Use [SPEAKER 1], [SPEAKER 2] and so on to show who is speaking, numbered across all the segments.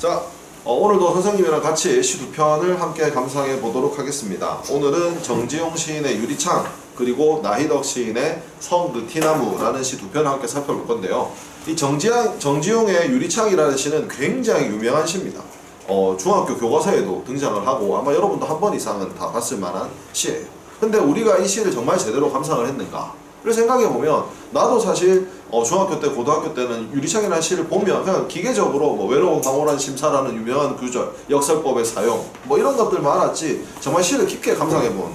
[SPEAKER 1] 자, 오늘도 선생님이랑 같이 시 두 편을 함께 감상해 보도록 하겠습니다. 오늘은 정지용 시인의 유리창 그리고 나희덕 시인의 성느티나무라는 시 두 편을 함께 살펴볼 건데요. 이 정지용의 유리창이라는 시는 굉장히 유명한 시입니다. 중학교 교과서에도 등장을 하고 아마 여러분도 한 번 이상은 다 봤을 만한 시예요. 근데 우리가 이 시를 정말 제대로 감상을 했는가? 를 생각해보면 나도 사실 중학교 때 고등학교 때는 유리창이라는 시를 보면 그냥 기계적으로 뭐 외로운 황홀한 심사라는 유명한 구절, 역설법의 사용 뭐 이런 것들만 알았지 정말 시를 깊게 감상해본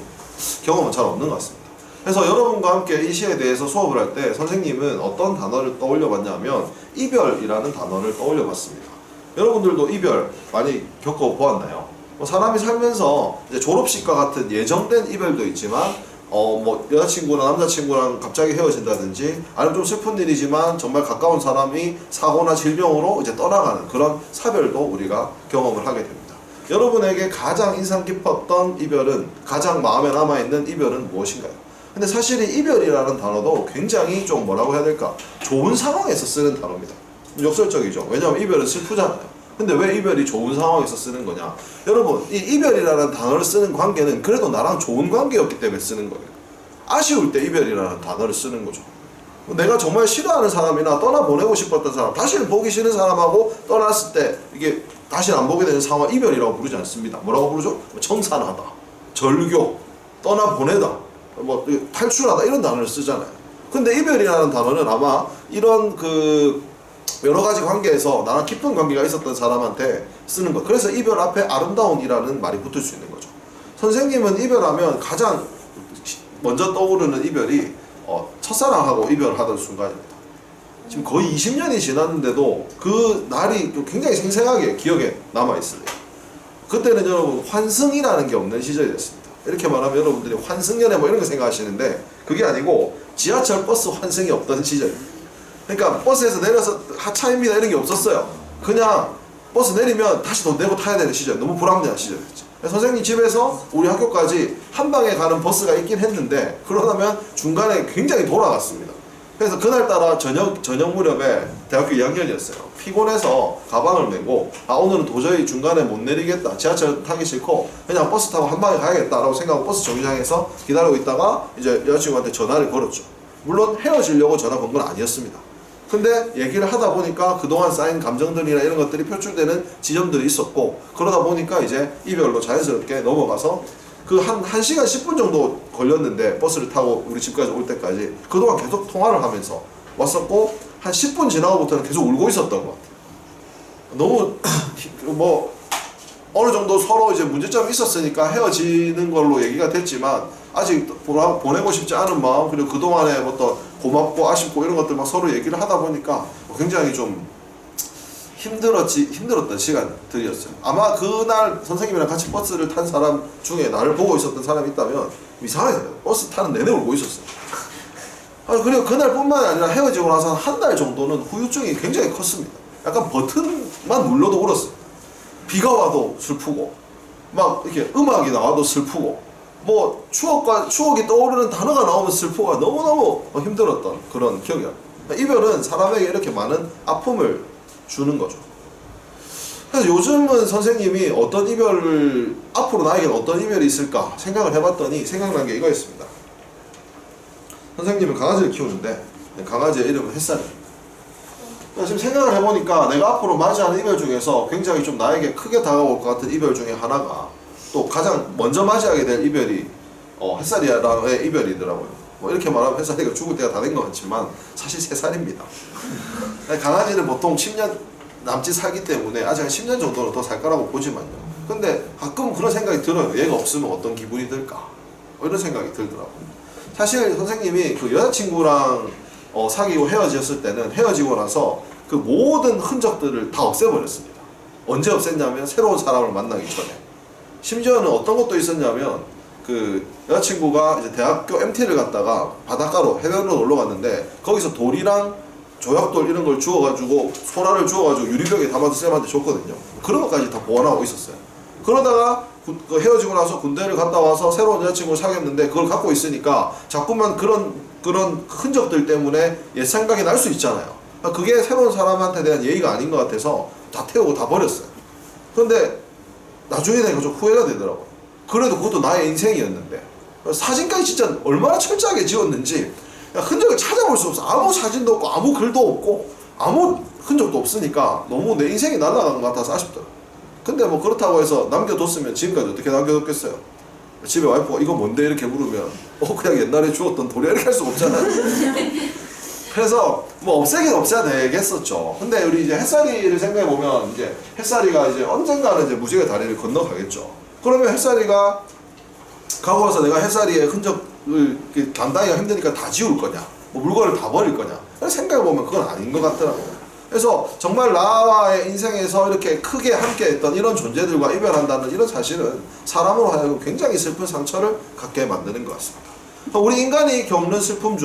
[SPEAKER 1] 경험은 잘 없는 것 같습니다. 그래서 여러분과 함께 이 시에 대해서 수업을 할 때 선생님은 어떤 단어를 떠올려 봤냐면 이별이라는 단어를 떠올려 봤습니다. 여러분들도 이별 많이 겪어보았나요? 사람이 살면서 이제 졸업식과 같은 예정된 이별도 있지만 뭐 여자친구나 남자친구랑 갑자기 헤어진다든지 아니면 좀 슬픈 일이지만 정말 가까운 사람이 사고나 질병으로 이제 떠나가는 그런 사별도 우리가 경험을 하게 됩니다. 여러분에게 가장 인상 깊었던 이별은, 가장 마음에 남아있는 이별은 무엇인가요? 근데 사실 이 이별이라는 단어도 굉장히 좀 뭐라고 해야 될까? 좋은 상황에서 쓰는 단어입니다. 역설적이죠. 왜냐하면 이별은 슬프잖아요. 근데 왜 이별이 좋은 상황에서 쓰는 거냐? 여러분, 이 이별이라는 단어를 쓰는 관계는 그래도 나랑 좋은 관계였기 때문에 쓰는 거예요. 아쉬울 때 이별이라는 단어를 쓰는 거죠. 내가 정말 싫어하는 사람이나 떠나보내고 싶었던 사람, 다시는 보기 싫은 사람하고 떠났을 때 이게 다시는 안 보게 되는 상황 이별이라고 부르지 않습니다. 뭐라고 부르죠? 청산하다, 절교, 떠나보내다, 뭐 탈출하다 이런 단어를 쓰잖아요. 근데 이별이라는 단어는 아마 이런 여러 가지 관계에서 나랑 깊은 관계가 있었던 사람한테 쓰는 것. 그래서 이별 앞에 아름다운이라는 말이 붙을 수 있는 거죠. 선생님은 이별하면 가장 먼저 떠오르는 이별이 첫사랑하고 이별하던 순간입니다. 지금 거의 20년이 지났는데도 그 날이 굉장히 생생하게 기억에 남아있습니다. 그때는 여러분 환승이라는 게 없는 시절이었습니다. 이렇게 말하면 여러분들이 환승연애 뭐 이런 거 생각하시는데 그게 아니고 지하철 버스 환승이 없던 시절입니다. 그러니까 버스에서 내려서 하차입니다 이런 게 없었어요. 그냥 버스 내리면 다시 돈 내고 타야 되는 시절, 너무 불합리한 시절이었죠. 선생님 집에서 우리 학교까지 한 방에 가는 버스가 있긴 했는데 그러다면 중간에 굉장히 돌아갔습니다. 그래서 그날따라 저녁 무렵에 대학교 2학년이었어요. 피곤해서 가방을 메고 오늘은 도저히 중간에 못 내리겠다, 지하철 타기 싫고 그냥 버스 타고 한 방에 가야겠다라고 생각하고 버스 정류장에서 기다리고 있다가 이제 여자친구한테 전화를 걸었죠. 물론 헤어지려고 전화 건 건 아니었습니다. 근데 얘기를 하다 보니까 그동안 쌓인 감정들이나 이런 것들이 표출되는 지점들이 있었고 그러다 보니까 이제 이별로 자연스럽게 넘어가서 그 한 1시간 10분 정도 걸렸는데 버스를 타고 우리 집까지 올 때까지 그동안 계속 통화를 하면서 왔었고 한 10분 지나고부터는 계속 울고 있었던 것 같아요. 너무 뭐 어느 정도 서로 이제 문제점이 있었으니까 헤어지는 걸로 얘기가 됐지만 아직 보내고 싶지 않은 마음 그리고 그동안에 어떤 고맙고 아쉽고 이런 것들 막 서로 얘기를 하다 보니까 굉장히 좀 힘들었던 시간들이었어요. 아마 그날 선생님이랑 같이 버스를 탄 사람 중에 나를 보고 있었던 사람이 있다면 이상하게 버스 타는 내내 울고 있었어요. 그리고 그날뿐만 아니라 헤어지고 나서 한 달 정도는 후유증이 굉장히 컸습니다. 약간 버튼만 눌러도 울었어요. 비가 와도 슬프고 막 이렇게 음악이 나와도 슬프고 뭐 추억이 떠오르는 단어가 나오면 슬프고 너무너무 힘들었던 그런 기억이 납니다. 이별은 사람에게 이렇게 많은 아픔을 주는 거죠. 그래서 요즘은 선생님이 어떤 이별을 앞으로 나에게는 어떤 이별이 있을까 생각을 해봤더니 생각난 게 이거였습니다. 선생님은 강아지를 키우는데 강아지의 이름은 햇살입니다. 지금 생각을 해보니까 내가 앞으로 맞이하는 이별 중에서 굉장히 좀 나에게 크게 다가올 것 같은 이별 중에 하나가 또 가장 먼저 맞이하게 될 이별이 햇살이라는 이별이더라고요. 뭐 이렇게 말하면 햇살이가 죽을 때가 다 된 것 같지만 사실 3살입니다. 강아지는 보통 10년 남짓 살기 때문에 아직 한 10년 정도는 더 살 거라고 보지만요. 근데 가끔 그런 생각이 들어요. 얘가 없으면 어떤 기분이 들까? 이런 생각이 들더라고요. 사실 선생님이 그 여자친구랑 사귀고 헤어졌을 때는 헤어지고 나서 그 모든 흔적들을 다 없애버렸습니다. 언제 없앴냐면 새로운 사람을 만나기 전에. 심지어는 어떤 것도 있었냐면 그 여자친구가 이제 대학교 MT를 갔다가 바닷가로 해변으로 놀러 갔는데 거기서 돌이랑 조약돌 이런 걸 주워가지고 소라를 주워가지고 유리병에 담아서 쌤한테 줬거든요. 그런 것까지 다 보관하고 있었어요. 그러다가 헤어지고 나서 군대를 갔다 와서 새로운 여자친구를 사귀었는데 그걸 갖고 있으니까 자꾸만 그런 흔적들 때문에 옛 생각이 날 수 있잖아요. 그게 새로운 사람한테 대한 예의가 아닌 것 같아서 다 태우고 다 버렸어요. 근데 나중에 내가 좀 후회가 되더라고. 그래도 그것도 나의 인생이었는데 사진까지 진짜 얼마나 철저하게 지웠는지 흔적을 찾아볼 수 없어. 아무 사진도 없고 아무 글도 없고 아무 흔적도 없으니까 너무 내 인생이 날아간 것 같아서 아쉽더라. 근데 뭐 그렇다고 해서 남겨뒀으면 지금까지 어떻게 남겨뒀겠어요. 집에 와이프가 이거 뭔데 이렇게 물으면 그냥 옛날에 주웠던 돌이야 이렇게 할 수가 없잖아요. 그래서 뭐 없애긴 없애야 되겠었죠. 근데 우리 이제 햇살이를 생각해 보면 이제 햇살이가 이제 언젠가는 이제 무지개 다리를 건너가겠죠. 그러면 햇살이가 가고 와서 내가 햇살이의 흔적을 단단히가 힘드니까 다 지울 거냐, 뭐 물건을 다 버릴 거냐. 생각해 보면 그건 아닌 것 같더라고요. 그래서 정말 나와의 인생에서 이렇게 크게 함께했던 이런 존재들과 이별한다는 이런 사실은 사람으로 하여금 굉장히 슬픈 상처를 갖게 만드는 것 같습니다. 우리 인간이 겪는 슬픈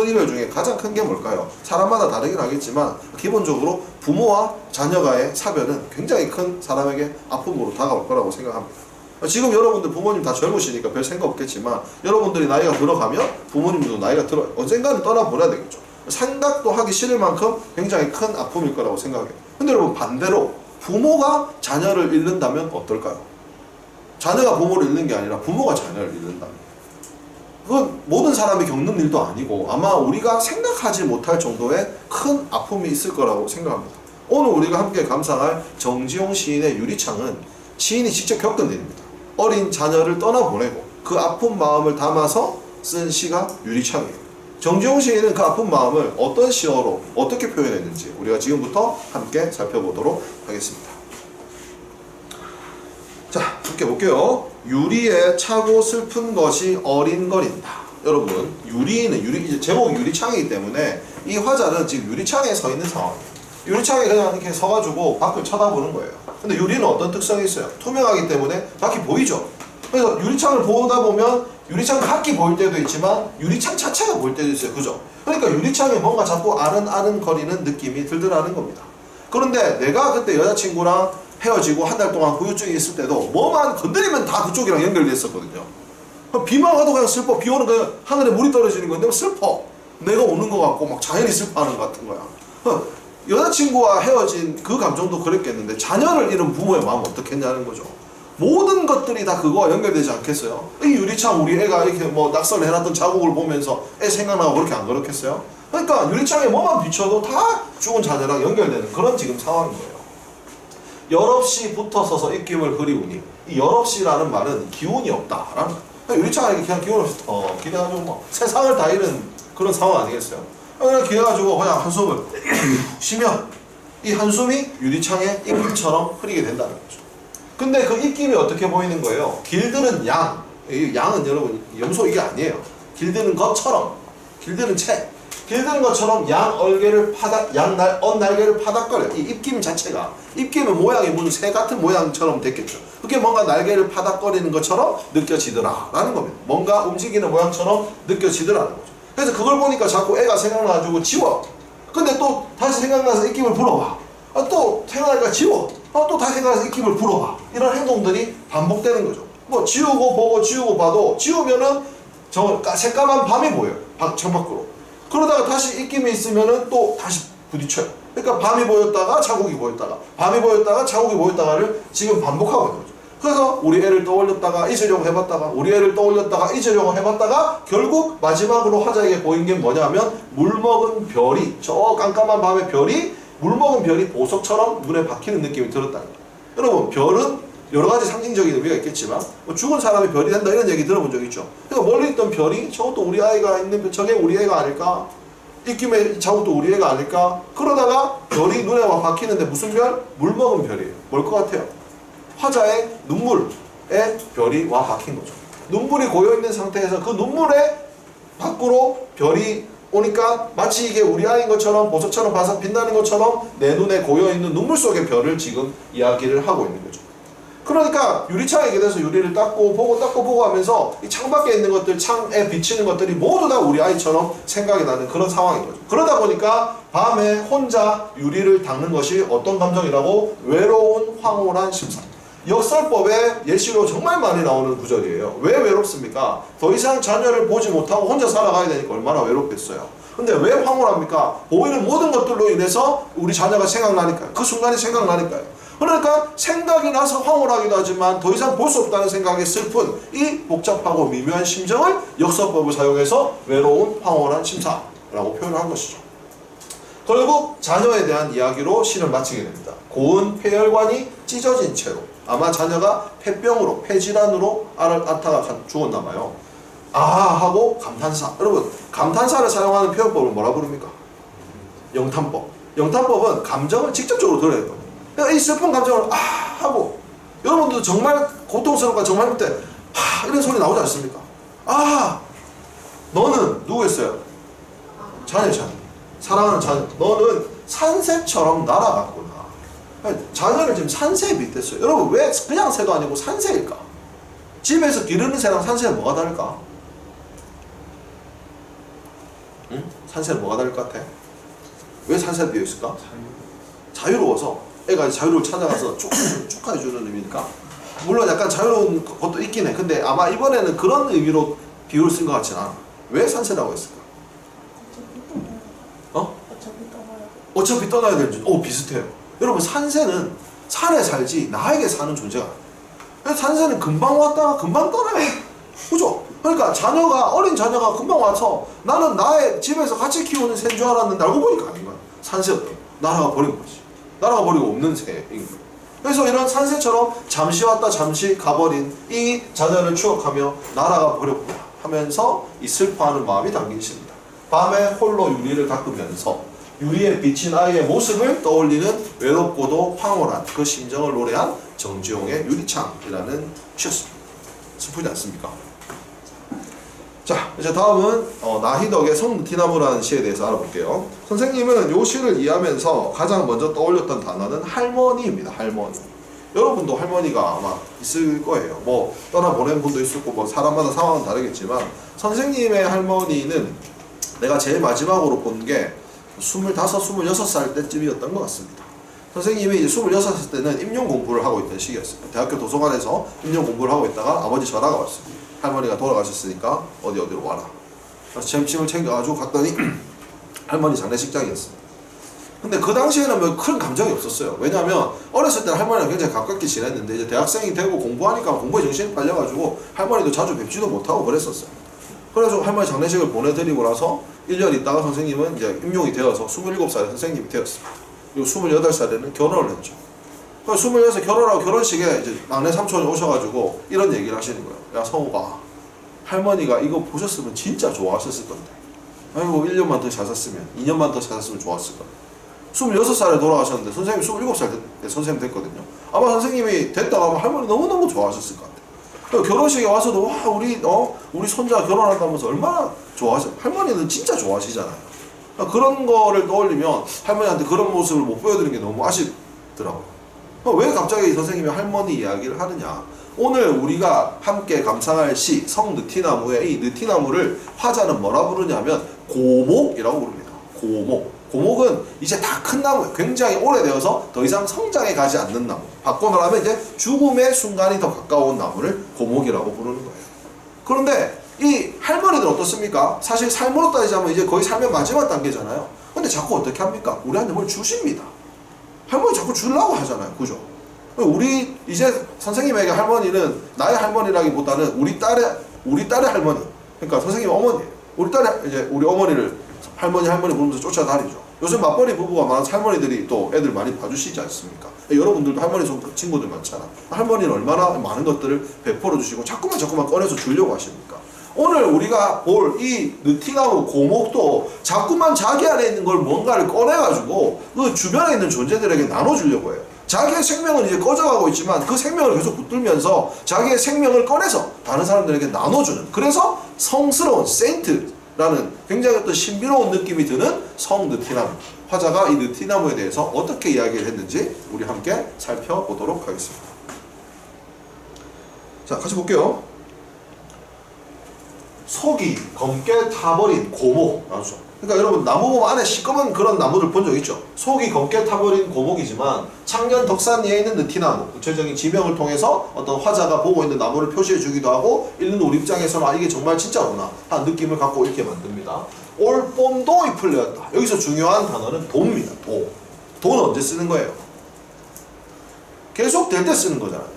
[SPEAKER 1] 이별 중에 가장 큰 게 뭘까요? 사람마다 다르긴 하겠지만 기본적으로 부모와 자녀가의 사별은 굉장히 큰 사람에게 아픔으로 다가올 거라고 생각합니다. 지금 여러분들 부모님 다 젊으시니까 별 생각 없겠지만 여러분들이 나이가 들어가면 부모님도 나이가 언젠가는 떠나보내야 되겠죠. 생각도 하기 싫을 만큼 굉장히 큰 아픔일 거라고 생각해요. 근데 여러분 반대로 부모가 자녀를 잃는다면 어떨까요? 자녀가 부모를 잃는 게 아니라 부모가 자녀를 잃는다면 그건 모든 사람이 겪는 일도 아니고 아마 우리가 생각하지 못할 정도의 큰 아픔이 있을 거라고 생각합니다. 오늘 우리가 함께 감상할 정지용 시인의 유리창은 시인이 직접 겪은 일입니다. 어린 자녀를 떠나보내고 그 아픈 마음을 담아서 쓴 시가 유리창이에요. 정지용 시인은 그 아픈 마음을 어떤 시어로 어떻게 표현했는지 우리가 지금부터 함께 살펴보도록 하겠습니다. 자, 함께 볼게요. 유리에 차고 슬픈 것이 어린거린다. 여러분, 이제 제목이 유리창이기 때문에 이 화자는 지금 유리창에 서 있는 상황이에요. 유리창에 그냥 이렇게 서가지고 밖을 쳐다보는 거예요. 근데 유리는 어떤 특성이 있어요? 투명하기 때문에 밖이 보이죠. 그래서 유리창을 보다 보면 유리창 밖이 보일 때도 있지만 유리창 자체가 보일 때도 있어요. 그죠? 그러니까 유리창에 뭔가 자꾸 아른아른거리는 느낌이 들더라는 겁니다. 그런데 내가 그때 여자친구랑 헤어지고 한 달 동안 후유증이 있을 때도 뭐만 건드리면 다 그쪽이랑 연결돼 있었거든요. 비만 와도 그냥 슬퍼. 비 오는 그냥 하늘에 물이 떨어지는 건데 슬퍼. 내가 오는 것 같고 막 자연이 슬퍼하는 것 같은 거야. 여자친구와 헤어진 그 감정도 그랬겠는데 자녀를 잃은 부모의 마음은 어떻겠냐는 거죠. 모든 것들이 다 그거와 연결되지 않겠어요? 이 유리창 우리 애가 이렇게 뭐 낙서를 해놨던 자국을 보면서 애 생각나고 그렇게 안 그렇겠어요? 그러니까 유리창에 뭐만 비춰도 다 죽은 자녀랑 연결되는 그런 지금 상황인 거예요. 열없이 붙어서서 입김을 흐리우니 이 열없이라는 말은 기운이 없다라는 유리창에 이렇게 그냥 기운 없이 기대가지고 뭐 세상을 다 잃은 그런 상황 아니겠어요? 그냥 기대가지고 그냥 한숨을 쉬면 이 한숨이 유리창에 입김처럼 흐리게 된다는 거죠. 근데 그 입김이 어떻게 보이는 거예요? 길드는 양, 양은 여러분 염소 이게 아니에요. 길드는 것처럼, 길드는 책, 길드는 것처럼 양 얼개를 날개를 파닥거려. 이 입김 자체가, 입김의 모양이 무슨 새 같은 모양처럼 됐겠죠. 그게 뭔가 날개를 파닥거리는 것처럼 느껴지더라라는 겁니다. 뭔가 움직이는 모양처럼 느껴지더라는 거죠. 그래서 그걸 보니까 자꾸 애가 생각나가지고 지워. 근데 또 다시 생각나서 입김을 불어봐. 또 생각나니까 지워. 또 다시 생각나서 입김을 불어봐. 이런 행동들이 반복되는 거죠. 뭐 지우고 보고 지우고 봐도 지우면은 저 새까만 밤이 보여요. 창밖으로. 그러다가 다시 입김이 있으면은 또 다시 부딪혀요. 그러니까 밤이 보였다가 자국이 보였다가 밤이 보였다가 자국이 보였다가를 지금 반복하고 있는 거죠. 그래서 우리 애를 떠올렸다가 잊으려고 해봤다가 우리 애를 떠올렸다가 잊으려고 해봤다가 결국 마지막으로 화자에게 보인 게 뭐냐면 물먹은 별이, 저 깜깜한 밤의 별이 물먹은 별이 보석처럼 눈에 박히는 느낌이 들었다는 거예요. 여러분, 별은 여러 가지 상징적인 의미가 있겠지만 뭐 죽은 사람이 별이 된다 이런 얘기 들어본 적 있죠. 그러니까 멀리 있던 별이 저것도 우리 아이가 있는 저게 우리 애가 아닐까? 입김에 저것도 우리 애가 아닐까? 그러다가 별이 눈에 와 박히는데 무슨 별? 물먹은 별이에요. 뭘 것 같아요? 화자의 눈물에 별이 와 박힌 거죠. 눈물이 고여있는 상태에서 그 눈물에 밖으로 별이 오니까 마치 이게 우리 아이인 것처럼 보석처럼 바삭 빛나는 것처럼 내 눈에 고여있는 눈물 속의 별을 지금 이야기를 하고 있는 거죠. 그러니까 유리창에 대해서 유리를 닦고 보고 하면서 이 창밖에 있는 것들, 창에 비치는 것들이 모두 다 우리 아이처럼 생각이 나는 그런 상황인 거죠. 그러다 보니까 밤에 혼자 유리를 닦는 것이 어떤 감정이라고? 외로운 황홀한 심상. 역설법에 예시로 정말 많이 나오는 구절이에요. 왜 외롭습니까? 더 이상 자녀를 보지 못하고 혼자 살아가야 되니까 얼마나 외롭겠어요. 근데 왜 황홀합니까? 보이는 모든 것들로 인해서 우리 자녀가 생각나니까요. 그 순간이 생각나니까요. 그러니까 생각이 나서 황홀하기도 하지만 더 이상 볼 수 없다는 생각에 슬픈 이 복잡하고 미묘한 심정을 역서법을 사용해서 외로운 황홀한 심사라고 표현한 것이죠. 결국 자녀에 대한 이야기로 시를 마치게 됩니다. 고운 폐혈관이 찢어진 채로 아마 자녀가 폐병으로 폐질환으로 안타가 죽었나봐요. 아 하고 감탄사. 여러분 감탄사를 사용하는 표현법을 뭐라 부릅니까? 영탄법. 영탄법은 감정을 직접적으로 드러내는 겁니다. 그러니까 이 슬픈 감정을 아 하고 여러분도 정말 고통스럽고 정말 그때 하 이런 소리 나오지 않습니까? 아 너는 누구였어요? 자녀. 사랑하는 자녀. 너는 산새처럼 날아갔구나. 자녀를 지금 산새에 빗댔어요. 여러분 왜 그냥 새도 아니고 산새일까? 집에서 기르는 새랑 산새는 뭐가 다를까? 응? 산새는 뭐가 다를 것 같아? 왜 산새가 비어있을까? 자유로워서 애가 자유를 찾아가서 축하해주는 의미니까. 물론 약간 자유로운 것도 있긴 해. 근데 아마 이번에는 그런 의미로 비유를 쓴 것 같진 않아. 왜 산새라고 했을까? 어차피 떠나야 되는지. 비슷해요. 여러분 산새는 산에 살지 나에게 사는 존재가 아니에요. 산새는 금방 왔다가 금방 떠나요. 그죠? 그러니까 어린 자녀가 금방 와서 나는 나의 집에서 같이 키우는 새인 줄 알았는데 알고 보니까 아닌 거야. 산새였던 날아가 버린 거지. 날아가 버리고 없는 새인 거야. 그래서 이런 산새처럼 잠시 왔다 잠시 가버린 이 자녀를 추억하며 날아가 버렸구나 하면서 이 슬퍼하는 마음이 담긴 시입니다. 밤에 홀로 유리를 닦으면서 유리에 비친 아이의 모습을 떠올리는 외롭고도 황홀한 그 심정을 노래한 정지용의 유리창이라는 시였습니다. 슬프지 않습니까? 자, 이제 다음은 나희덕의 성느티나무라는 시에 대해서 알아볼게요. 선생님은 이 시를 이해하면서 가장 먼저 떠올렸던 단어는 할머니입니다. 할머니. 여러분도 할머니가 아마 있을 거예요. 뭐 떠나보낸 분도 있었고 뭐 사람마다 상황은 다르겠지만 선생님의 할머니는 내가 제일 마지막으로 본 게 25, 26살 때쯤이었던 것 같습니다. 선생님이 이제 26살 때는 임용 공부를 하고 있던 시기였어요. 대학교 도서관에서 임용 공부를 하고 있다가 아버지 전화가 왔어요. 할머니가 돌아가셨으니까 어디로 와라. 그래서 점심을 챙겨가지고 갔더니 할머니 장례식장이었습니다. 근데 그 당시에는 뭐 큰 감정이 없었어요. 왜냐하면 어렸을 때는 할머니랑 굉장히 가깝게 지냈는데 이제 대학생이 되고 공부하니까 공부에 정신이 팔려가지고 할머니도 자주 뵙지도 못하고 그랬었어요. 그래서 할머니 장례식을 보내드리고 나서 1년 있다가 선생님은 이제 임용이 되어서 27살에 선생님이 되었습니다. 그리고 28살에는 결혼을 했죠. 그래서 26살 결혼하고 결혼식에 이제 막내 삼촌이 오셔가지고 이런 얘기를 하시는 거예요. 야 성우가 할머니가 이거 보셨으면 진짜 좋아하셨을 건데 아이고 1년만 더 잘 샀으면 2년만 더 잘 샀으면 좋았을 건데 26살에 돌아가셨는데 선생님이 27살 때 선생님 됐거든요. 아마 선생님이 됐다고 하면 할머니 너무너무 좋아하셨을 것 같아요. 결혼식에 와서도 와 우리 손자 결혼한다면서 얼마나 좋아하죠. 할머니는 진짜 좋아하시잖아요. 그런 거를 떠올리면 할머니한테 그런 모습을 못 보여드리는 게 너무 아쉽더라고요. 왜 갑자기 선생님이 할머니 이야기를 하느냐. 오늘 우리가 함께 감상할 시 성느티나무의 이 느티나무를 화자는 뭐라 부르냐면 고목이라고 부릅니다. 고목은 이제 다 큰 나무, 굉장히 오래되어서 더 이상 성장해 가지 않는 나무. 바꿔 말하면 이제 죽음의 순간이 더 가까운 나무를 고목이라고 부르는 거예요. 그런데 이 할머니들 어떻습니까? 사실 삶으로 따지자면 이제 거의 삶의 마지막 단계잖아요. 근데 자꾸 어떻게 합니까? 우리한테 뭘 주십니다. 할머니 자꾸 주려고 하잖아요. 그죠? 우리 이제 선생님에게 할머니는 나의 할머니라기보다는 우리 딸의 할머니. 그러니까 선생님 어머니. 우리 딸의 이제 우리 어머니를 할머니 부르면서 쫓아다니죠. 요즘 맞벌이 부부가 많아서 할머니들이 또 애들 많이 봐주시지 않습니까? 여러분들도 할머니 친구들 많잖아. 할머니는 얼마나 많은 것들을 베풀어 주시고 자꾸만 꺼내서 주려고 하십니까? 오늘 우리가 볼 이 느티나무 고목도 자꾸만 자기 안에 있는 걸 뭔가를 꺼내가지고 그 주변에 있는 존재들에게 나눠주려고 해요. 자기의 생명은 이제 꺼져가고 있지만 그 생명을 계속 붙들면서 자기의 생명을 꺼내서 다른 사람들에게 나눠주는, 그래서 성스러운 세인트라는 굉장히 어떤 신비로운 느낌이 드는 성느티나무. 화자가 이 느티나무에 대해서 어떻게 이야기를 했는지 우리 함께 살펴보도록 하겠습니다. 자, 같이 볼게요. 속이 검게 타버린 고목 나오죠. 그러니까 여러분 나무 보면 안에 시꺼먼 그런 나무들 본 적 있죠. 속이 검게 타버린 고목이지만 창년 덕산리에 있는 느티나무, 구체적인 지명을 통해서 어떤 화자가 보고 있는 나무를 표시해 주기도 하고, 읽는 우리 입장에서는 아 이게 정말 진짜구나 하는 느낌을 갖고 이렇게 만듭니다. 올봄도 잎을 내었다. 여기서 중요한 단어는 도입니다. 도는 언제 쓰는 거예요? 계속 될 때 쓰는 거잖아요.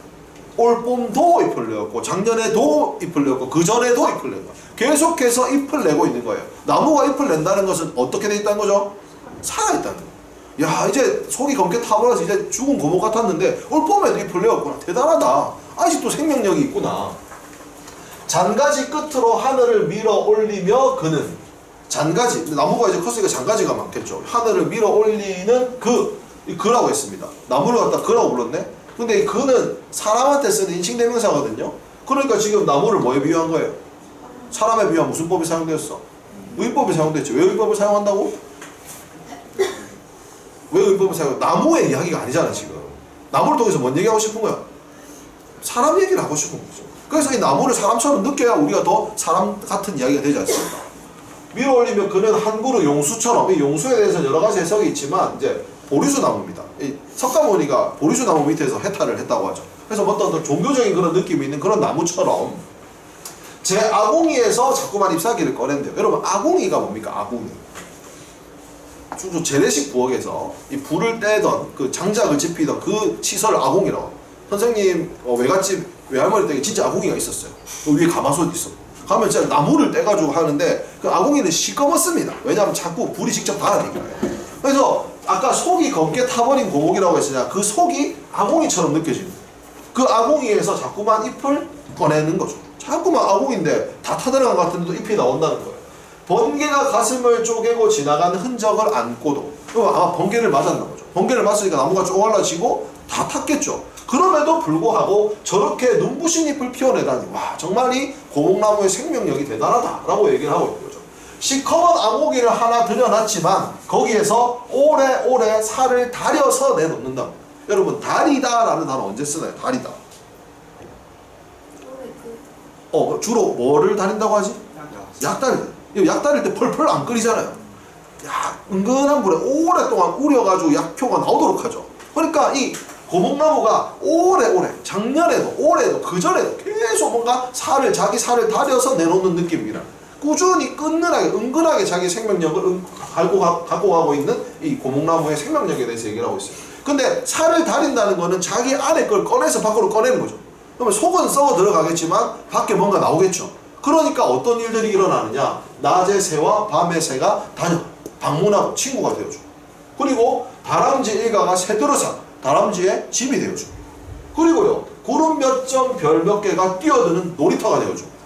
[SPEAKER 1] 올 봄도 잎을 내었고 작년에도 잎을 내었고 그 전에도 잎을 낸 거예요. 계속해서 잎을 내고 있는 거예요. 나무가 잎을 낸다는 것은 어떻게 돼 있다는 거죠? 살아있다는 거예요. 야, 이제 속이 검게 타버려서 이제 죽은 고목 같았는데 올 봄에도 잎을 내었구나. 대단하다. 아직도 생명력이 있구나. 잔가지 끝으로 하늘을 밀어 올리며 그는, 잔가지, 나무가 이제 컸으니까 잔가지가 많겠죠. 하늘을 밀어 올리는 그라고 했습니다. 나무를 갖다 그라고 불렀네. 근데 이 그는 사람한테 쓰는 인칭대명사거든요. 그러니까 지금 나무를 뭐에 비유한 거예요? 사람에 비유한 무슨 법이 사용되었어? 의법이 사용됐죠. 왜 의법을 사용한다고? 왜 의법을 사용해? 나무의 이야기가 아니잖아 지금. 나무를 통해서 뭔 얘기하고 싶은 거야? 사람 얘기를 하고 싶은 거죠. 그래서 이 나무를 사람처럼 느껴야 우리가 더 사람 같은 이야기가 되지 않습니까? 밀어 올리면 그는 한 그루 용수처럼, 이 용수에 대해서는 여러 가지 해석이 있지만 이제 보리수 나무입니다. 이 석가모니가 보리수 나무 밑에서 해탈을 했다고 하죠. 그래서 어떤 종교적인 그런 느낌이 있는 그런 나무처럼 제 아궁이에서 자꾸만 잎사귀를 꺼낸대요. 여러분 아궁이가 뭡니까? 아궁이. 중조 재래식 부엌에서 이 불을 떼던 그 장작을 지피던 그 시설을 아궁이라고. 선생님 외갓집 외할머니 댁에 진짜 아궁이가 있었어요. 그 위에 가마솥 있었고. 가면 진짜 나무를 떼가지고 하는데 그 아궁이는 시꺼멓습니다. 왜냐하면 자꾸 불이 직접 닿으니까요. 그래서 아까 속이 검게 타버린 고목이라고 했으냐, 그 속이 아궁이처럼 느껴집니다. 그 아궁이에서 자꾸만 잎을 꺼내는 거죠. 자꾸만 아궁인데 다 타들어간 것 같은데도 잎이 나온다는 거예요. 번개가 가슴을 쪼개고 지나간 흔적을 안고도, 아마 번개를 맞았나 보죠. 번개를 맞으니까 나무가 쪼갈라지고 다 탔겠죠. 그럼에도 불구하고 저렇게 눈부신 잎을 피워내다니, 와, 정말 이 고목나무의 생명력이 대단하다라고 얘기를 하고 있는 거죠. 시커먼 아궁이를 하나 들여놨지만 거기에서 오래오래 살을 다려서 내놓는다. 여러분, 다리다라는 단어 언제 쓰나요? 다리다. 주로 뭐를 다린다고 하지? 약 다릴 때. 약 다릴 때 펄펄 안 끓이잖아요. 은근한 불에 오랫동안 우려가지고 약효가 나오도록 하죠. 그러니까 이 고목나무가 오래오래, 작년에도 올해도 그전에도 계속 뭔가 자기 살을 다려서 내놓는 느낌이라, 꾸준히 끈끈하게 은근하게 자기 생명력을 갖고 가고 있는 이 고목나무의 생명력에 대해서 얘기를 하고 있어요. 근데 살을 다린다는 거는 자기 안에 걸 꺼내서 밖으로 꺼내는 거죠. 그러면 속은 썩어 들어가겠지만 밖에 뭔가 나오겠죠. 그러니까 어떤 일들이 일어나느냐, 낮의 새와 밤의 새가 방문하고 친구가 되어줘. 그리고 다람쥐 일가가 새들어서 다람쥐의 집이 되어줘. 그리고요, 구름 몇 점 별 몇 개가 뛰어드는 놀이터가 되어줍니다.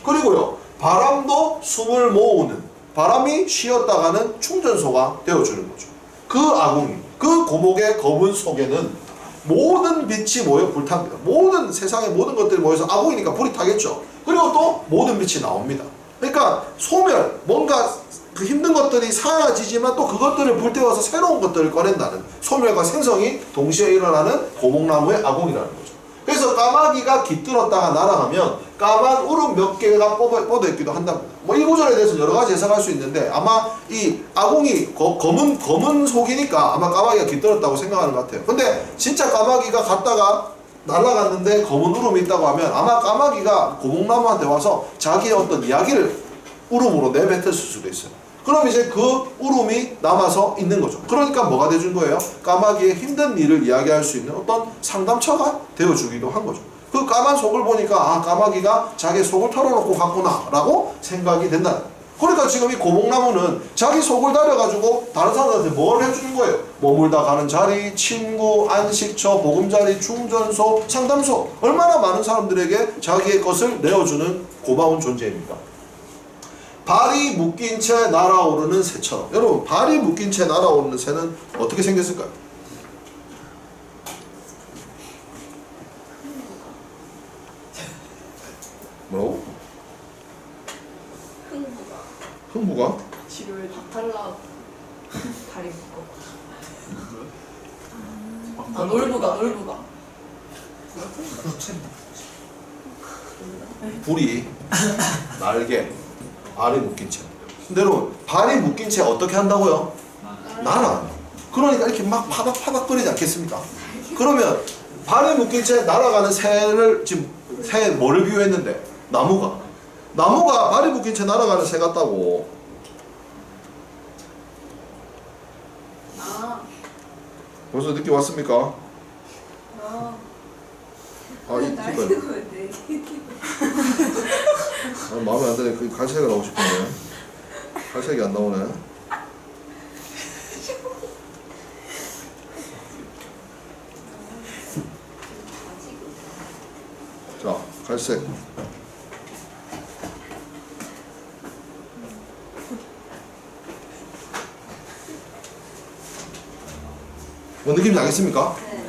[SPEAKER 1] 그리고요, 바람도 숨을 모으는, 바람이 쉬었다가는 충전소가 되어주는 거죠. 그 아궁이, 그 고목의 검은 속에는 모든 빛이 모여 불탑니다. 모든 세상의 모든 것들이 모여서 아궁이니까 불이 타겠죠. 그리고 또 모든 빛이 나옵니다. 그러니까 소멸, 뭔가 그 힘든 것들이 사라지지만 또 그것들을 불태워서 새로운 것들을 꺼낸다는, 소멸과 생성이 동시에 일어나는 고목나무의 아궁이라는 거죠. 그래서 까마귀가 깃들었다가 날아가면 까만 울음 몇 개가 뻗어 있기도 한답니다. 이 구절에 대해서는 여러 가지 해석할 수 있는데, 아마 이 아궁이 검은 속이니까 아마 까마귀가 깃들었다고 생각하는 것 같아요. 근데 진짜 까마귀가 갔다가 날아갔는데 검은 울음이 있다고 하면 아마 까마귀가 고목나무한테 와서 자기의 어떤 이야기를 울음으로 내뱉을 수도 있어요. 그럼 이제 그 울음이 남아서 있는 거죠. 그러니까 뭐가 돼준 거예요? 까마귀의 힘든 일을 이야기할 수 있는 어떤 상담처가 되어주기도 한 거죠. 그 까만 속을 보니까 까마귀가 자기 속을 털어놓고 갔구나 라고 생각이 된다. 그러니까 지금 이 고목나무는 자기 속을 다려가지고 다른 사람들한테 뭘 해주는 거예요? 머물다 가는 자리, 친구, 안식처, 보금자리, 충전소, 상담소, 얼마나 많은 사람들에게 자기의 것을 내어주는 고마운 존재입니다. 발이 묶인 채 날아오르는 새처럼. 여러분, 발이 묶인 채 날아오르는 새는 어떻게 생겼을까요? 뭐라고? 흥부가?
[SPEAKER 2] 지를 다 탈라 다리 묶어. 놀부가.
[SPEAKER 1] 불이 날개, 발이 묶인 채. 근데 여러분, 발이 묶인 채 어떻게 한다고요? 날아. 그러니까 이렇게 막 파닥파닥거리지 않겠습니까? 그러면 발이 묶인 채 날아가는 새를 지금 새 뭐를 비유했는데? 나무가 발이 묶인 채 날아가는 새 같다고. 벌써 느낌 왔습니까? 아, 이
[SPEAKER 3] 날개가
[SPEAKER 1] 뒷발.
[SPEAKER 3] 왜 네 개?
[SPEAKER 1] 아, 마음에 안 드네. 그 갈색이 나오고 싶은데. 갈색이 안 나오네. 자, 갈색. 뭐 느낌이 나겠습니까?
[SPEAKER 3] 네.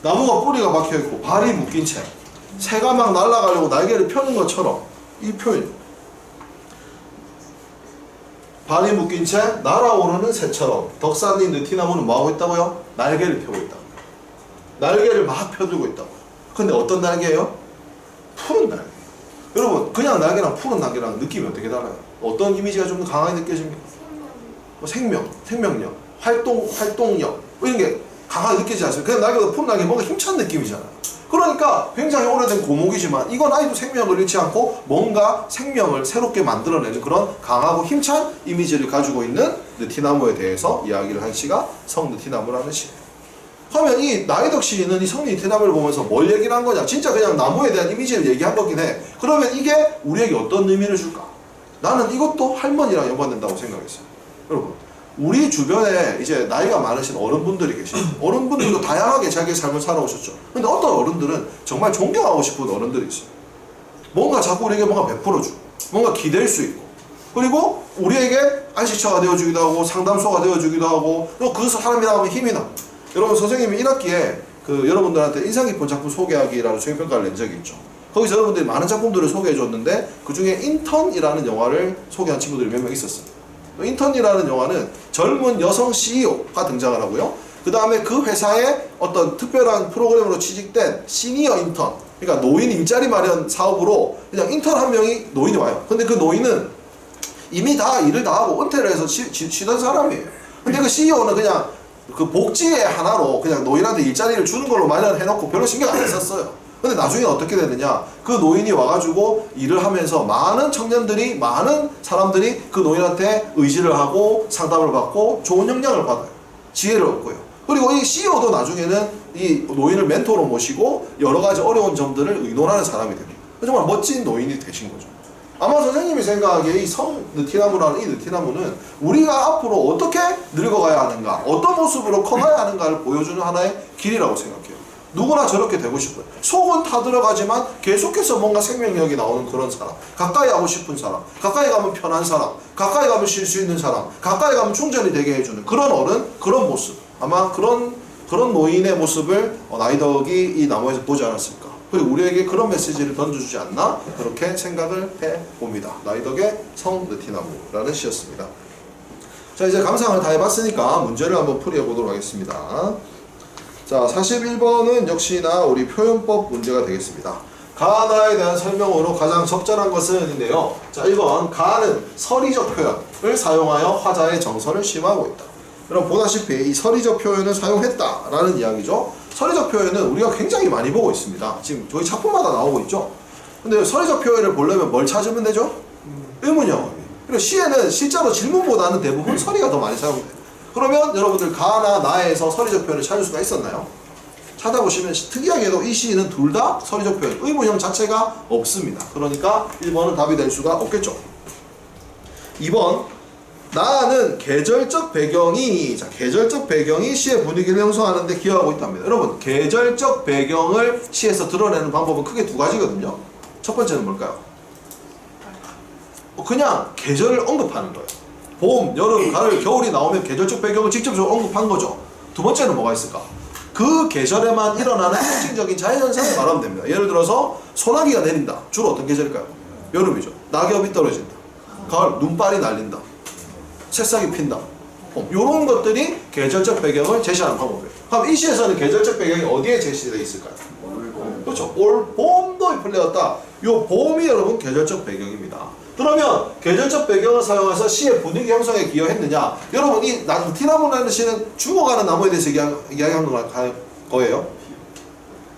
[SPEAKER 1] 나무가 뿌리가 박혀있고 발이 묶인 채 새가 막 날아가려고 날개를 펴는 것처럼 이 표현, 발이 묶인 채 날아오르는 새처럼 덕산리 느티나무는 뭐하고 있다고요? 날개를 펴고 있다. 날개를 막 펴들고 있다고. 근데 어떤 날개예요? 푸른 날개. 여러분 그냥 날개랑 푸른 날개랑 느낌이 어떻게 달라요? 어떤 이미지가 좀 더 강하게 느껴집니까? 생명, 생명력, 활동력 이런 게 강하게 느끼지 않습니까? 그냥 날개보다 푸른 날개 뭔가 힘찬 느낌이잖아요. 그러니까 굉장히 오래된 고목이지만 이건 아직도 생명을 잃지 않고 뭔가 생명을 새롭게 만들어내는 그런 강하고 힘찬 이미지를 가지고 있는 느티나무에 대해서 이야기를 한 시가 성느티나무라는 시예요. 그러면 이 나이덕 시인은 이 성느티나무를 보면서 뭘 얘기를 한 거냐? 진짜 그냥 나무에 대한 이미지를 얘기한 거긴 해. 그러면 이게 우리에게 어떤 의미를 줄까? 나는 이것도 할머니랑 연관된다고 생각했어요. 여러분 우리 주변에 이제 나이가 많으신 어른분들이 계시죠. 어른분들도 다양하게 자기의 삶을 살아오셨죠. 근데 어떤 어른들은 정말 존경하고 싶은 어른들이 있어요. 뭔가 자꾸 우리에게 뭔가 베풀어주고 뭔가 기댈 수 있고 그리고 우리에게 안식처가 되어주기도 하고 상담소가 되어주기도 하고 또 그 사람이라 하면 힘이 나. 여러분 선생님이 1학기에 그 여러분들한테 인상 깊은 작품 소개하기라는 수행평가를 낸 적이 있죠. 거기서 여러분들이 많은 작품들을 소개해 줬는데 그 중에 인턴이라는 영화를 소개한 친구들이 몇 명 있었어요. 인턴이라는 영화는 젊은 여성 CEO가 등장을 하고요. 그 다음에 그 회사에 어떤 특별한 프로그램으로 취직된 시니어 인턴, 그러니까 노인 일자리 마련 사업으로 그냥 인턴 한 명이 노인이 와요. 근데 그 노인은 이미 다 일을 다 하고 은퇴를 해서 쉬던 사람이에요. 근데 그 CEO는 그냥 그 복지의 하나로 그냥 노인한테 일자리를 주는 걸로 마련해놓고 별로 신경 안 썼어요. 근데 나중에 어떻게 되느냐, 그 노인이 와가지고 일을 하면서 많은 청년들이, 많은 사람들이 그 노인한테 의지를 하고 상담을 받고 좋은 영향을 받아요. 지혜를 얻고요. 그리고 이 CEO도 나중에는 이 노인을 멘토로 모시고 여러 가지 어려운 점들을 의논하는 사람이 됩니다. 정말 멋진 노인이 되신 거죠. 아마 선생님이 생각하기에 이 성느티나무라는 이 느티나무는 우리가 앞으로 어떻게 늙어가야 하는가, 어떤 모습으로 커가야 하는가를 보여주는 하나의 길이라고 생각해요. 누구나 저렇게 되고 싶어요. 속은 타들어가지만 계속해서 뭔가 생명력이 나오는 그런 사람, 가까이 하고 싶은 사람, 가까이 가면 편한 사람, 가까이 가면 쉴 수 있는 사람, 가까이 가면 충전이 되게 해주는 그런 어른, 그런 모습. 아마 그런 노인의 모습을 나이덕이 이 나무에서 보지 않았을까. 그리고 우리에게 그런 메시지를 던져주지 않나, 그렇게 생각을 해봅니다. 나이덕의 성느티나무라는 시였습니다. 자, 이제 감상을 다 해봤으니까 문제를 한번 풀이해보도록 하겠습니다. 자, 41번은 역시나 우리 표현법 문제가 되겠습니다. 가나에 대한 설명으로 가장 적절한 것은 인데요. 자, 1번 가는 서리적 표현을 사용하여 화자의 정서를 심화하고 있다. 여러분 보다시피 이 서리적 표현을 사용했다라는 이야기죠. 서리적 표현은 우리가 굉장히 많이 보고 있습니다. 지금 저희 작품마다 나오고 있죠. 근데 서리적 표현을 보려면 뭘 찾으면 되죠? 의문형. 그리고 시에는 실제로 질문보다는 대부분 서리가 더 많이 사용돼요. 그러면 여러분들 가나 나에서 서리적 표현을 찾을 수가 있었나요? 찾아보시면 특이하게도 이 시는 둘 다 서리적 표현, 의문형 자체가 없습니다. 그러니까 1번은 답이 될 수가 없겠죠. 2번 나는 계절적 배경이, 자, 계절적 배경이 시의 분위기를 형성하는 데 기여하고 있답니다. 여러분 계절적 배경을 시에서 드러내는 방법은 크게 두 가지거든요. 첫 번째는 뭘까요? 그냥 계절을 언급하는 거예요. 봄, 여름, 가을, 겨울이 나오면 계절적 배경을 직접적으로 언급한 거죠. 두 번째는 뭐가 있을까? 그 계절에만 일어나는 특징적인 자연현상을 말하면 됩니다. 예를 들어서 소나기가 내린다. 주로 어떤 계절일까요? 여름이죠. 낙엽이 떨어진다. 가을, 눈발이 날린다. 새싹이 핀다. 이런 것들이 계절적 배경을 제시하는 방법이에요. 그럼 이 시에서는 계절적 배경이 어디에 제시되어 있을까요? 그렇죠. 올 봄도 잎을 내었다. 이 봄이 여러분 계절적 배경입니다. 그러면 계절적 배경을 사용해서 시의 분위기 형성에 기여했느냐? 여러분 이 느티나무라는 시는 죽어가는 나무에 대해서 이야기한 거예요.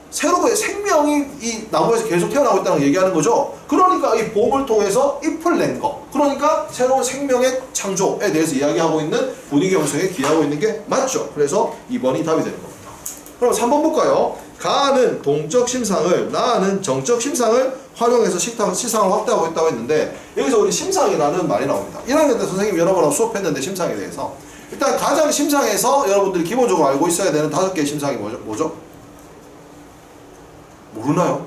[SPEAKER 1] 새로운 생명이 이 나무에서 계속 태어나고 있다는 걸 얘기하는 거죠. 그러니까 이 봄을 통해서 잎을 낸 거, 그러니까 새로운 생명의 창조에 대해서 이야기하고 있는 분위기 형성에 기여하고 있는 게 맞죠. 그래서 2번이 답이 되는 겁니다. 그럼 3번 볼까요? 가는 동적 심상을, 나는 정적 심상을 활용해서 시상을 확대하고 있다고 했는데 여기서 우리 심상이라는 말이 나옵니다. 1학년 때 선생님이 여러분하고 수업했는데 심상에 대해서 일단 가장 심상에서 여러분들이 기본적으로 알고 있어야 되는 5개의 심상이 뭐죠? 모르나요?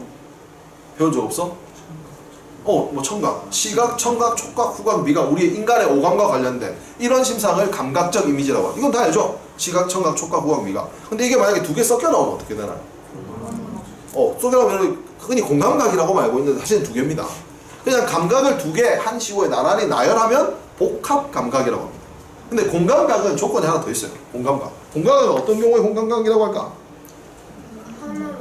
[SPEAKER 1] 배운 적 없어? 뭐 청각, 시각, 청각, 촉각, 후각, 미각, 우리 인간의 오감과 관련된 이런 심상을 감각적 이미지라고 합니다. 이건 다 알죠? 시각, 청각, 촉각, 후각, 미각. 근데 이게 만약에 2개 섞여 나오면 어떻게 되나요? 섞여 나오면 흔히 공감각이라고 알고 있는데 사실은 2개입니다. 그냥 감각을 2개 한 시호에 나란히 나열하면 복합 감각이라고 합니다. 근데 공감각은 조건이 하나 더 있어요. 공감각. 공감각은 어떤 경우에 공감각이라고 할까?
[SPEAKER 3] 하나로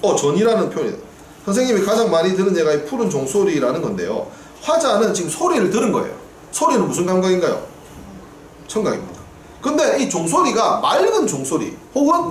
[SPEAKER 3] 전이하는.
[SPEAKER 1] 전이라는 표현이에요. 선생님이 가장 많이 들은 얘가 이 푸른 종소리라는 건데요. 화자는 지금 소리를 들은 거예요. 소리는 무슨 감각인가요? 청각입니다. 근데 이 종소리가 맑은 종소리 혹은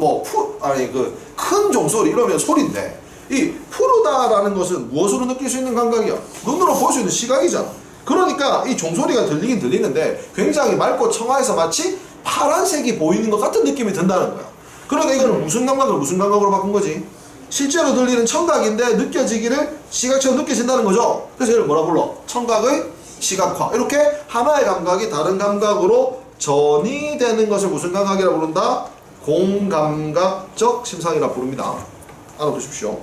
[SPEAKER 1] 큰 종소리 이러면 소리인데 이 푸르다라는 것은 무엇으로 느낄 수 있는 감각이야? 눈으로 볼 수 있는 시각이잖아. 그러니까 이 종소리가 들리긴 들리는데 굉장히 맑고 청아해서 마치 파란색이 보이는 것 같은 느낌이 든다는 거야. 그러니까 이거는 무슨 감각을 무슨 감각으로 바꾼 거지? 실제로 들리는 청각인데 느껴지기를 시각처럼 느껴진다는 거죠. 그래서 이걸 뭐라 불러? 청각의 시각화. 이렇게 하나의 감각이 다른 감각으로 전이되는 것을 무슨 감각이라고 부른다? 공감각적 심상이라고 부릅니다. 알아두십시오.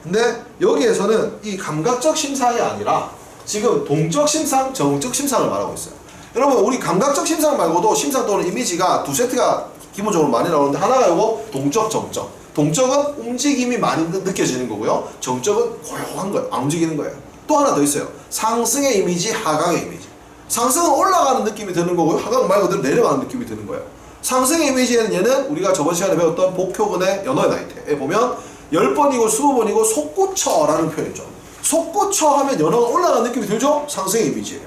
[SPEAKER 1] 근데 여기에서는 이 감각적 심상이 아니라 지금 동적 심상, 정적 심상을 말하고 있어요. 여러분 우리 감각적 심상 말고도 심상 또는 이미지가 2세트가 기본적으로 많이 나오는데 하나가 이거 동적, 정적. 동적은 움직임이 많이 느껴지는 거고요. 정적은 고요한 거예요. 안 움직이는 거예요. 또 하나 더 있어요. 상승의 이미지, 하강의 이미지. 상승은 올라가는 느낌이 드는 거고요. 하강은 말 그대로 내려가는 느낌이 드는 거예요. 상승의 이미지에는 얘는 우리가 저번 시간에 배웠던 복효근의 연어의 나이테에 보면 10번이고 20번이고 솟구쳐라는 표현이죠. 솟구쳐 하면 연어가 올라가는 느낌이 들죠? 상승의 이미지예요.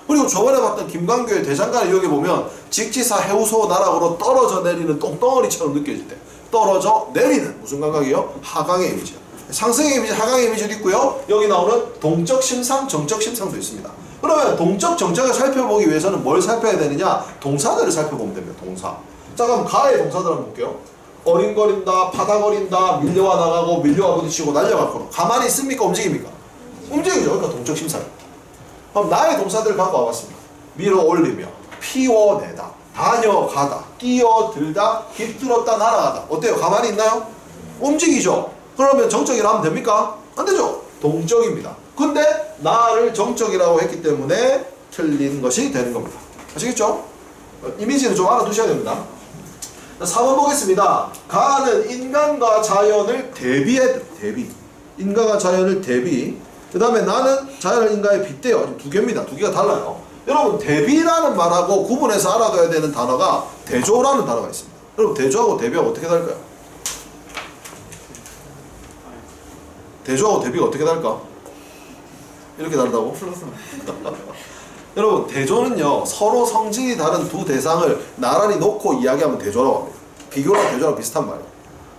[SPEAKER 1] 그리고 저번에 봤던 김광규의 대장간의 여기 보면 직지사 해우소 나락으로 떨어져 내리는 똥덩어리처럼 느껴질 때 떨어져 내리는 무슨 감각이요? 하강의 이미지요. 상승의 이미지, 하강의 이미지도 있고요. 여기 나오는 동적 심상, 정적 심상도 있습니다. 그러면 동적, 정적을 살펴보기 위해서는 뭘 살펴야 되느냐? 동사들을 살펴보면 됩니다. 동사. 자 그럼 가의 동사들 한번 볼게요. 어린거린다, 파닥거린다, 밀려와 나가고 밀려와 부딪히고 날려갈 거로. 가만히 있습니까? 움직입니까? 움직이죠. 그러니까 동적 심상. 그럼 나의 동사들을 갖고 와봤습니다. 밀어 올리며, 피워내다, 다녀가다, 뛰어들다, 깃들었다, 날아가다. 어때요? 가만히 있나요? 움직이죠. 그러면 정적이라 하면 됩니까? 안 되죠. 동적입니다. 근데 나를 정적이라고 했기 때문에 틀린 것이 되는 겁니다. 아시겠죠? 이미지는 좀 알아두셔야 됩니다. 4번 보겠습니다. 가는 인간과 자연을 대비. 인간과 자연을 대비. 그 다음에 나는 자연을 인간에 빗대요. 2개입니다. 2개가 달라요. 여러분 대비라는 말하고 구분해서 알아둬야 되는 단어가 대조라는 단어가 있습니다. 여러분 대조하고 대비하고 어떻게 다를까요? 대조하고 대비가 어떻게 다를까? 이렇게 다르다고? 여러분 대조는요 서로 성질이 다른 두 대상을 나란히 놓고 이야기하면 대조라고 합니다. 비교랑 대조랑 비슷한 말이에요.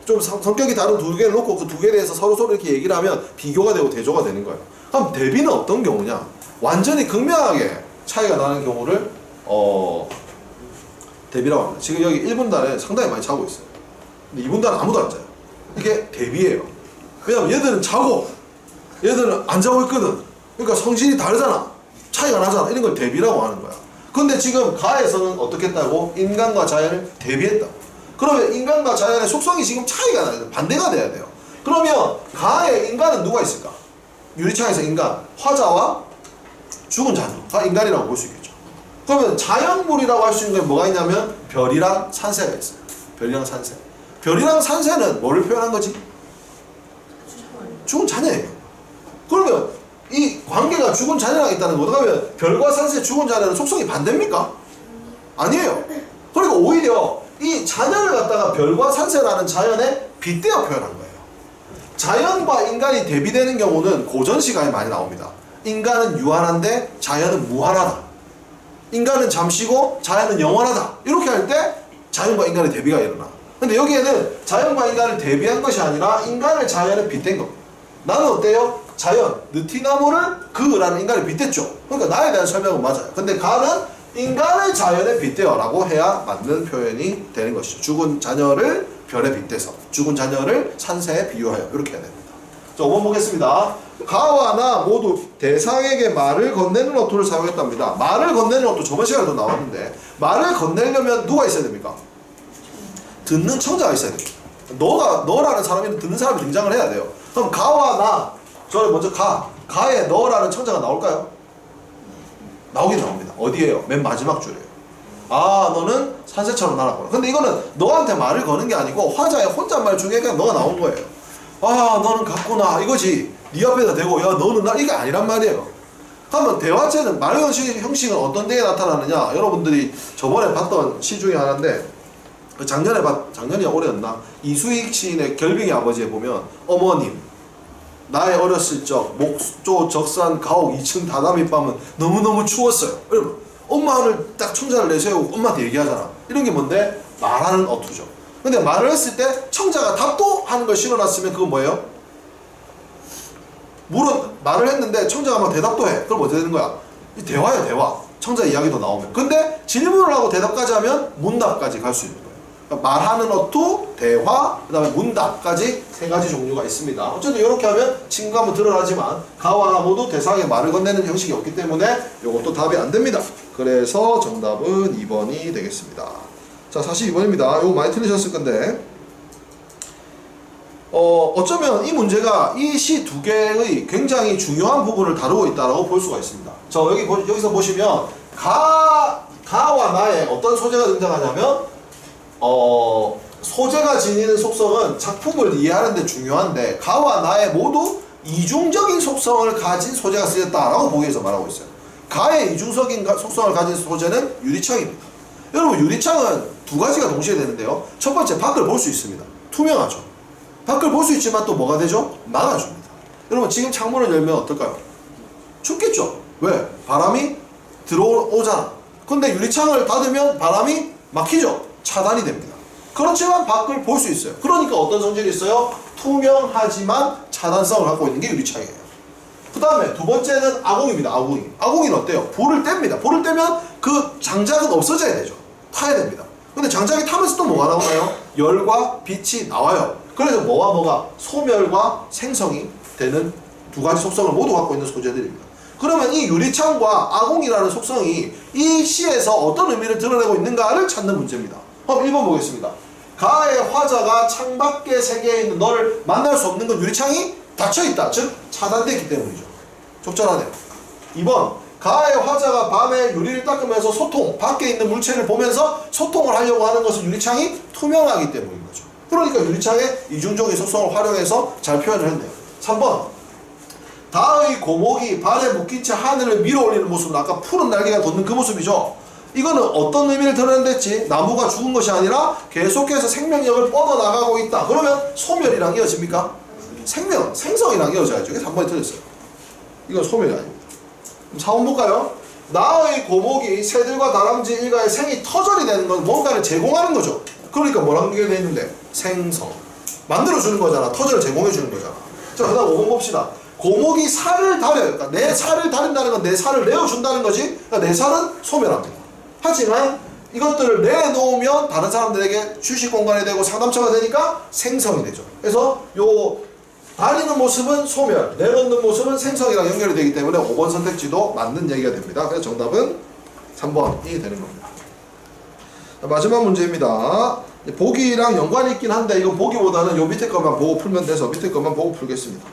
[SPEAKER 1] 좀 성격이 다른 2개를 놓고 그 2개에 대해서 서로 이렇게 얘기를 하면 비교가 되고 대조가 되는 거예요. 그럼 대비는 어떤 경우냐? 완전히 극명하게 차이가 나는 경우를 대비라고 합니다. 지금 여기 1분단에 상당히 많이 자고 있어요. 근데 2분단은 아무도 안 자요. 이게 대비예요. 왜냐면 얘들은 자고 얘들은 안 자고 있거든. 그러니까 성질이 다르잖아. 차이가 나잖아. 이런 걸 대비라고 하는 거야. 근데 지금 가에서는 어떻게 했다고? 인간과 자연을 대비했다. 그러면 인간과 자연의 속성이 지금 차이가 나야 돼요. 반대가 돼야 돼요. 그러면 가에 인간은 누가 있을까? 유리창에서 인간, 화자와 죽은 자녀가 인간이라고 볼 수 있겠죠. 그러면 자연물이라고 할 수 있는 게 뭐가 있냐면 별이랑 산새가 있어요. 별이랑 산새. 별이랑 산새는 뭐를 표현한 거지? 죽은 자녀예요. 그러면 이 관계가 죽은 자녀랑 있다는 거다. 그러면 별과 산새, 죽은 자녀는 속성이 반대입니까? 아니에요. 그리고 오히려 이 자녀를 갖다가 별과 산새라는 자연에 빗대어 표현한 거예요. 자연과 인간이 대비되는 경우는 고전 시가에 많이 나옵니다. 인간은 유한한데 자연은 무한하다. 인간은 잠시고 자연은 영원하다. 이렇게 할 때 자연과 인간의 대비가 일어나. 근데 여기에는 자연과 인간을 대비한 것이 아니라 인간을 자연에 빗댄 겁니다. 나는 어때요? 자연, 느티나무를 그라는 인간에 빗댔죠. 그러니까 나에 대한 설명은 맞아요. 근데 가는 인간을 자연에 빗대어 라고 해야 맞는 표현이 되는 것이죠. 죽은 자녀를 별에 빗대서 죽은 자녀를 산새에 비유하여 이렇게 해야 됩니다. 자, 5번 보겠습니다. 가와 나 모두 대상에게 말을 건네는 어투를 사용했답니다. 말을 건네는 어투 저번 시간에도 나왔는데 말을 건네려면 누가 있어야 됩니까? 듣는 청자가 있어야 됩니다. 너라는 사람이 듣는 사람이 등장을 해야 돼요. 그럼 가와 나 저를 먼저 가에 너라는 청자가 나올까요? 나오긴 나옵니다. 어디에요? 맨 마지막 줄이에요. 아 너는 산새처럼 날아가라. 근데 이거는 너한테 말을 거는 게 아니고 화자의 혼잣말 중에 그냥 너가 나온 거예요. 아 너는 같구나 이거지. 네 앞에다 대고 야 너는 나 이게 아니란 말이에요. 그러면 대화체는 말 형식은 어떤 데에 나타나느냐. 여러분들이 저번에 봤던 시 중에 하나인데 작년이 올해였나? 이수익 시인의 결빙의 아버지에 보면 어머님 나의 어렸을 적 목조 적산 가옥 2층 다다미밤은 너무너무 추웠어요. 여러분 엄마를 딱 청자를 내세우고 엄마한테 얘기하잖아. 이런 게 뭔데? 말하는 어투죠. 근데 말을 했을 때 청자가 답도 하는 걸 실어놨으면 그건 뭐예요? 말을 했는데 청자가 막 대답도 해. 그럼 어떻게 되는 거야? 대화야 대화. 청자 이야기도 나오면. 근데 질문을 하고 대답까지 하면 문답까지 갈 수 있는 거예요. 그러니까 말하는 어투, 대화, 그 다음에 문답까지 세 가지 종류가 있습니다. 어쨌든 이렇게 하면 친구가 드러나지만 가와 모두 대상에 말을 건네는 형식이 없기 때문에 이것도 답이 안 됩니다. 그래서 정답은 2번이 되겠습니다. 자 42번입니다. 이거 많이 틀리셨을 건데 어쩌면 이 문제가 이 시 두 개의 굉장히 중요한 부분을 다루고 있다고 볼 수가 있습니다. 여기서 보시면 가와 나에 어떤 소재가 등장하냐면 소재가 지니는 속성은 작품을 이해하는 데 중요한데 가와 나에 모두 이중적인 속성을 가진 소재가 쓰였다라고 보기에서 말하고 있어요. 가의 이중적인 속성을 가진 소재는 유리창입니다. 여러분 유리창은 두 가지가 동시에 되는데요. 첫 번째 밖을 볼 수 있습니다. 투명하죠. 밖을 볼 수 있지만 또 뭐가 되죠? 막아줍니다. 여러분 지금 창문을 열면 어떨까요? 춥겠죠? 왜? 바람이 들어오잖아. 근데 유리창을 닫으면 바람이 막히죠? 차단이 됩니다. 그렇지만 밖을 볼 수 있어요. 그러니까 어떤 성질이 있어요? 투명하지만 차단성을 갖고 있는 게 유리창이에요. 그 다음에 두 번째는 아궁입니다. 아궁이는 어때요? 불을 뗍니다. 불을 떼면 그 장작은 없어져야 되죠. 타야 됩니다. 근데 장작이 타면서 또 뭐가 나오나요? 열과 빛이 나와요. 그래서 뭐가 소멸과 생성이 되는 두 가지 속성을 모두 갖고 있는 소재들입니다. 그러면 이 유리창과 아궁이라는 속성이 이 시에서 어떤 의미를 드러내고 있는가를 찾는 문제입니다. 그럼 1번 보겠습니다. 가의 화자가 창밖의 세계에 있는 너를 만날 수 없는 건 유리창이 닫혀있다. 즉 차단되기 때문이죠. 적절하네요. 2번 가의 화자가 밤에 유리를 닦으면서 밖에 있는 물체를 보면서 소통을 하려고 하는 것은 유리창이 투명하기 때문인 거죠. 그러니까 유리창의 이중적인 속성을 활용해서 잘 표현을 했네요. 3번 다의 고목이 발에 묶인 채 하늘을 밀어 올리는 모습은 아까 푸른 날개가 돋는 그 모습이죠. 이거는 어떤 의미를 드러낸댔지? 나무가 죽은 것이 아니라 계속해서 생명력을 뻗어나가고 있다. 그러면 소멸이랑 이어집니까? 생성이랑 이어져야죠. 이게 3번이 틀렸어요. 이건 소멸이 아닙니다. 그럼 4번 볼까요? 나의 고목이 새들과 다람쥐 일가의 생이 터전이 되는 건 뭔가를 제공하는 거죠. 그러니까 뭐라는 게 되어 있는데? 생성. 만들어주는 거잖아. 터전을 제공해주는 거잖아. 자, 그 다음 5번 봅시다. 고목이 살을 다려요. 그러니까 내 살을 다린다는 건 내 살을 내어준다는 거지. 그러니까 내 살은 소멸합니다. 하지만 이것들을 내놓으면 다른 사람들에게 휴식 공간이 되고 상담처가 되니까 생성이 되죠. 그래서 요 다리는 모습은 소멸, 내놓는 모습은 생성이랑 연결이 되기 때문에 5번 선택지도 맞는 얘기가 됩니다. 그래서 정답은 3번이 되는 겁니다. 마지막 문제입니다. 보기랑 연관이 있긴 한데 이건 보기보다는 요 밑에 것만 보고 풀면 돼서 밑에 것만 보고 풀겠습니다.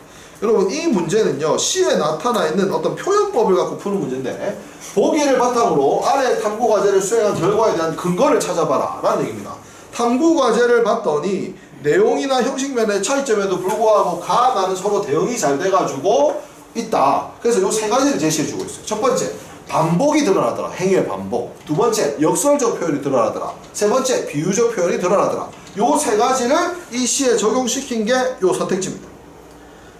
[SPEAKER 1] 여러분 이 문제는요 시에 나타나 있는 어떤 표현법을 갖고 푸는 문제인데 보기를 바탕으로 아래 탐구과제를 수행한 결과에 대한 근거를 찾아봐라 라는 얘기입니다. 탐구과제를 봤더니 내용이나 형식면의 차이점에도 불구하고 가, 나는 서로 대응이 잘 돼가지고 있다. 그래서 요 세 가지를 제시해주고 있어요. 첫 번째 반복이 드러나더라. 행위의 반복. 두 번째 역설적 표현이 드러나더라. 세 번째 비유적 표현이 드러나더라. 요 세 가지를 이 시에 적용시킨 게 요 선택지입니다.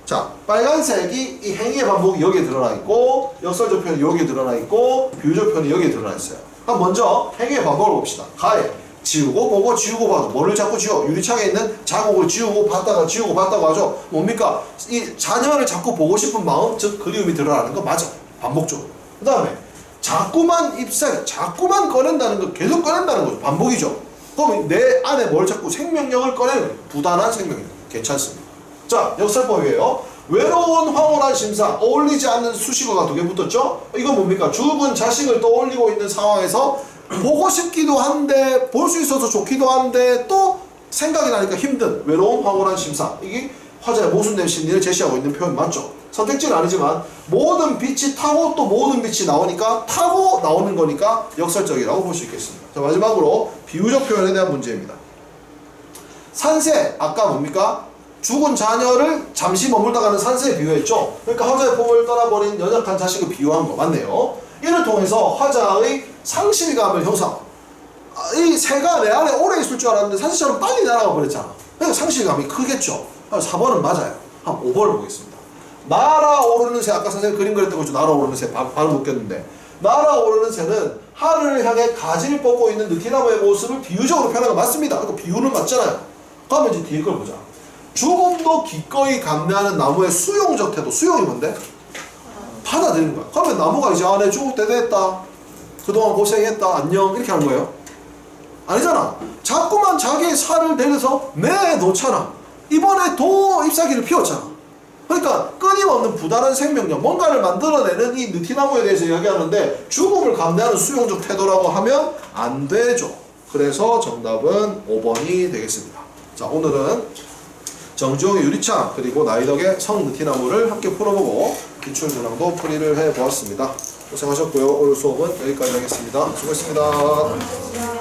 [SPEAKER 1] 자, 빨간색이 이 행위의 반복이 여기에 드러나 있고 역설적 표현이 여기에 드러나 있고 비유적 표현이 여기에 드러나 있어요. 그럼 먼저 행위의 반복을 봅시다. 가에 지우고 보고 지우고 봐도 뭐를 자꾸 지워? 유리창에 있는 자국을 지우고 봤다가 지우고 봤다고 하죠. 뭡니까? 이 자녀를 자꾸 보고 싶은 마음, 즉 그리움이 드러나는 거 맞아. 반복적으로. 그 다음에 자꾸만 입살, 자꾸만 꺼낸다는 거, 계속 꺼낸다는 거죠. 반복이죠. 그럼 내 안에 뭘 자꾸 생명력을 꺼내는 거예요. 부단한 생명력. 괜찮습니다. 자, 역설법이에요. 외로운 황홀한 심사, 어울리지 않는 수식어가 2개 붙었죠? 이건 뭡니까? 죽은 자식을 떠올리고 있는 상황에서 보고 싶기도 한데 볼 수 있어서 좋기도 한데 또 생각이 나니까 힘든 외로운 황홀한 심사. 이게 화자의 모순된 심리를 제시하고 있는 표현 맞죠? 선택지는 아니지만 모든 빛이 타고 또 모든 빛이 나오니까 타고 나오는 거니까 역설적이라고 볼 수 있겠습니다. 자, 마지막으로 비유적 표현에 대한 문제입니다. 산새, 아까 뭡니까? 죽은 자녀를 잠시 머물다가는 산새에 비유했죠? 그러니까 화자의 품을 떠나버린 연약한 자식을 비유한 거 맞네요. 이를 통해서 화자의 상실감을 형성. 이 새가 내 안에 오래 있을 줄 알았는데 산새처럼 빨리 날아가 버렸잖아. 그러니까 상실감이 크겠죠. 4번은 맞아요. 한 5번을 보겠습니다. 날아오르는 새, 아까 선생님 그림 그렸던 거죠. 날아오르는 새, 바로 못 꼈는데. 날아오르는 새는 하늘을 향해 가지를 뻗고 있는 느티나무의 모습을 비유적으로 표현한 거 맞습니다. 그러니까 비유는 맞잖아요. 그러면 이제 뒤에 걸 보자. 죽음도 기꺼이 감내하는 나무의 수용적 태도. 수용이 뭔데? 받아들이는 거야. 그러면 나무가 이제 내 죽을 때 됐다. 그동안 고생했다. 안녕. 이렇게 하는 거예요? 아니잖아. 자꾸만 자기의 살을 내려서 내놓잖아. 이번에 도 잎사귀를 피웠잖아. 그러니까 끊임없는 부단한 생명력, 뭔가를 만들어내는 이 느티나무에 대해서 이야기하는데 죽음을 감내하는 수용적 태도라고 하면 안 되죠. 그래서 정답은 5번이 되겠습니다. 자, 오늘은 정지용의 유리창 그리고 나이덕의 성느티나무를 함께 풀어보고 기출문항도 풀이를 해보았습니다. 고생하셨고요. 오늘 수업은 여기까지 하겠습니다. 수고했습니다.